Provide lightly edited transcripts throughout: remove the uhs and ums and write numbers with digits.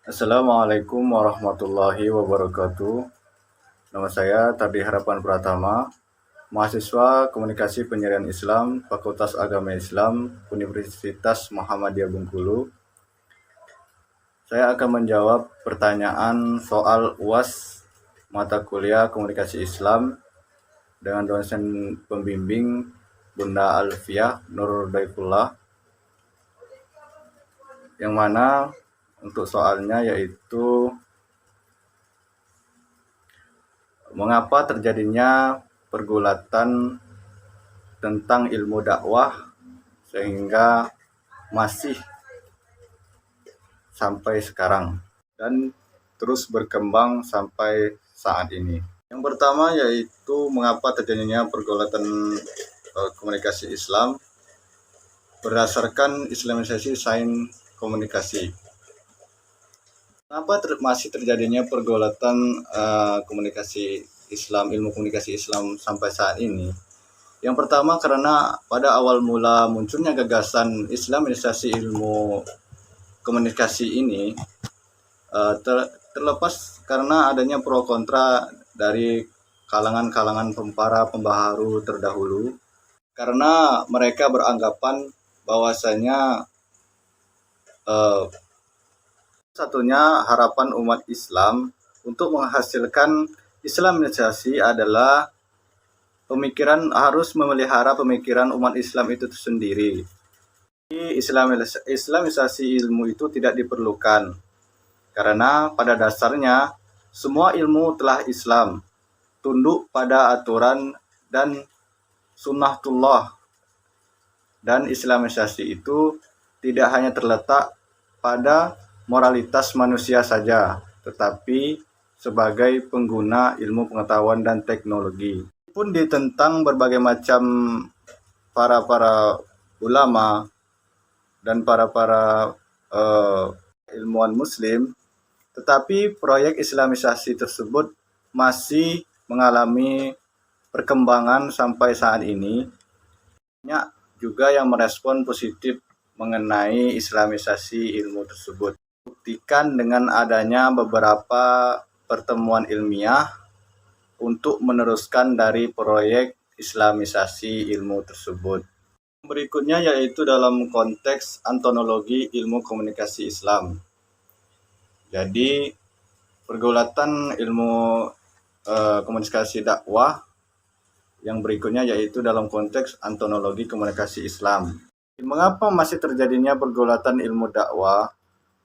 Assalamualaikum warahmatullahi wabarakatuh. Nama saya Tardi Harapan Pratama, mahasiswa Komunikasi Penyiaran Islam, Fakultas Agama Islam, Universitas Muhammadiyah Bengkulu. Saya akan menjawab pertanyaan soal UAS mata kuliah Komunikasi Islam dengan dosen pembimbing Bunda Alfiah Nur Daifullah, yang mana untuk soalnya yaitu mengapa terjadinya pergulatan tentang ilmu dakwah sehingga masih sampai sekarang dan terus berkembang sampai saat ini. Yang pertama yaitu mengapa terjadinya pergulatan komunikasi Islam berdasarkan Islamisasi sains komunikasi. Kenapa masih terjadinya pergulatan komunikasi Islam, ilmu komunikasi Islam sampai saat ini? Yang pertama karena pada awal mula munculnya gagasan Islamisasi ilmu komunikasi ini terlepas karena adanya pro kontra dari kalangan-kalangan para pembaharu terdahulu, karena mereka beranggapan bahwasanya satunya harapan umat Islam untuk menghasilkan Islamisasi adalah harus memelihara pemikiran umat Islam itu sendiri. Islamisasi ilmu itu tidak diperlukan karena pada dasarnya semua ilmu telah Islam, tunduk pada aturan dan sunnatullah, dan Islamisasi itu tidak hanya terletak pada moralitas manusia saja, tetapi sebagai pengguna ilmu pengetahuan dan teknologi. Pun ditentang berbagai macam para ulama dan para ilmuwan muslim, tetapi proyek Islamisasi tersebut masih mengalami perkembangan sampai saat ini. Banyak juga yang merespon positif mengenai Islamisasi ilmu tersebut. Buktikan dengan adanya beberapa pertemuan ilmiah untuk meneruskan dari proyek Islamisasi ilmu tersebut. Berikutnya yaitu dalam konteks antonologi ilmu komunikasi Islam. Jadi pergulatan ilmu komunikasi dakwah yang berikutnya yaitu dalam konteks antonologi komunikasi Islam. Mengapa masih terjadinya pergulatan ilmu dakwah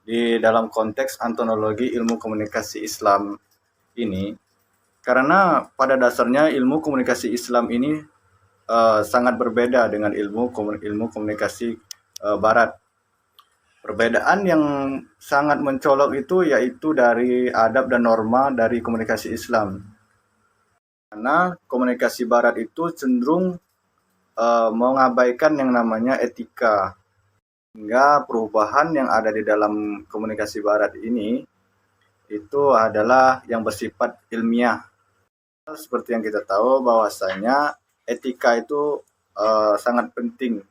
di dalam konteks antonologi ilmu komunikasi Islam ini? Karena pada dasarnya ilmu komunikasi Islam ini sangat berbeda dengan ilmu komunikasi Barat. Perbedaan yang sangat mencolok itu yaitu dari adab dan norma dari komunikasi Islam. Karena komunikasi Barat itu cenderung mengabaikan yang namanya etika, hingga perubahan yang ada di dalam komunikasi Barat ini itu adalah yang bersifat ilmiah. Seperti yang kita tahu bahwasanya etika itu sangat penting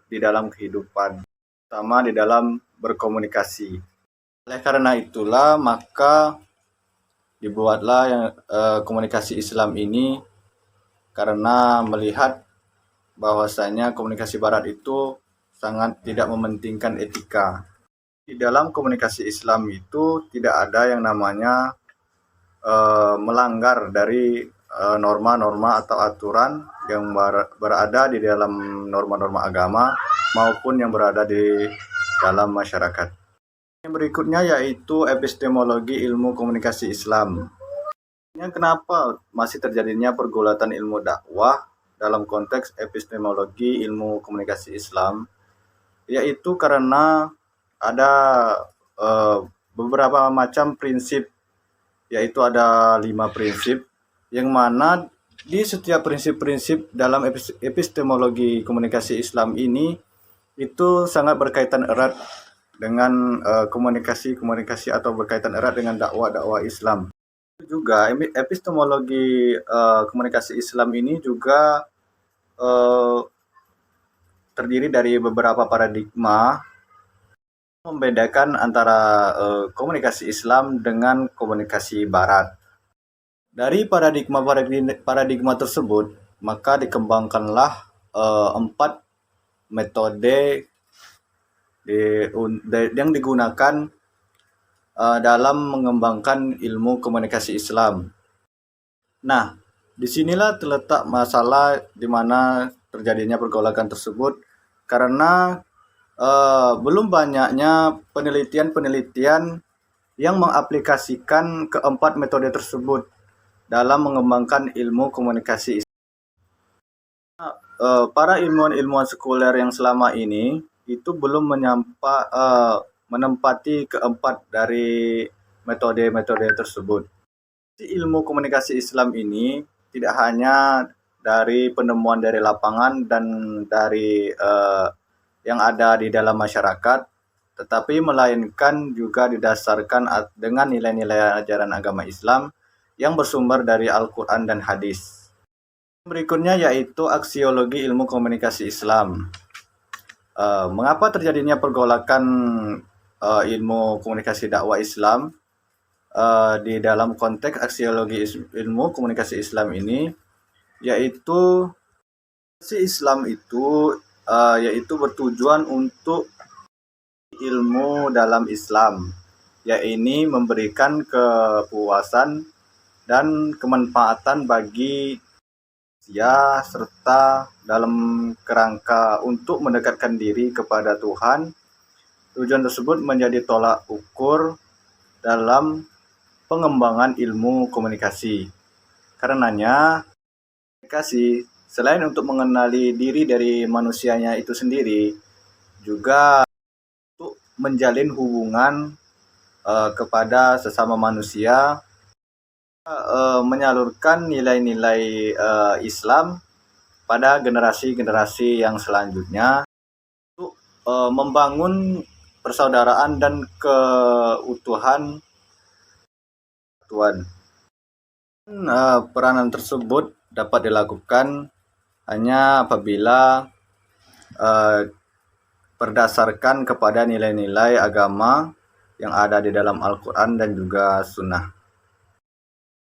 di dalam kehidupan, terutama di dalam berkomunikasi. Oleh karena itulah maka dibuatlah komunikasi Islam ini, karena melihat bahwasanya komunikasi Barat itu sangat tidak mementingkan etika. Di dalam komunikasi Islam itu tidak ada yang namanya melanggar dari norma-norma atau aturan yang berada di dalam norma-norma agama maupun yang berada di dalam masyarakat. Yang berikutnya yaitu epistemologi ilmu komunikasi Islam. Kenapa masih terjadinya pergulatan ilmu dakwah dalam konteks epistemologi ilmu komunikasi Islam? Yaitu karena ada beberapa macam prinsip, yaitu ada 5 prinsip, yang mana di setiap prinsip-prinsip dalam epistemologi komunikasi Islam ini itu sangat berkaitan erat dengan komunikasi atau berkaitan erat dengan dakwah Islam. Juga epistemologi komunikasi Islam ini juga terdiri dari beberapa paradigma Membedakan antara komunikasi Islam dengan komunikasi Barat. Dari paradigma tersebut, maka dikembangkanlah 4 metode yang digunakan dalam mengembangkan ilmu komunikasi Islam. Nah, disinilah terletak masalah di mana terjadinya pergolakan tersebut, karena belum banyaknya penelitian-penelitian yang mengaplikasikan keempat metode tersebut dalam mengembangkan ilmu komunikasi. Para ilmuwan-ilmuwan sekuler yang selama ini itu belum menempati keempat dari metode-metode tersebut. Ilmu komunikasi Islam ini tidak hanya dari penemuan dari lapangan dan dari yang ada di dalam masyarakat, tetapi melainkan juga didasarkan dengan nilai-nilai ajaran agama Islam yang bersumber dari Al-Quran dan hadis. Berikutnya yaitu aksiologi ilmu komunikasi Islam. Mengapa terjadinya pergolakan ilmu komunikasi dakwah Islam di dalam konteks aksiologi ilmu komunikasi Islam ini, yaitu Islam itu yaitu bertujuan untuk ilmu dalam Islam, yaitu memberikan kepuasan dan kemanfaatan bagi manusia serta dalam kerangka untuk mendekatkan diri kepada Tuhan. Tujuan tersebut menjadi tolak ukur dalam pengembangan ilmu komunikasi. Karenanya, komunikasi selain untuk mengenali diri dari manusianya itu sendiri, juga untuk menjalin hubungan kepada sesama manusia, menyalurkan nilai-nilai Islam pada generasi-generasi yang selanjutnya untuk membangun persaudaraan dan keutuhan Tuhan. Peranan tersebut dapat dilakukan hanya apabila berdasarkan kepada nilai-nilai agama yang ada di dalam Al-Quran dan juga Sunnah.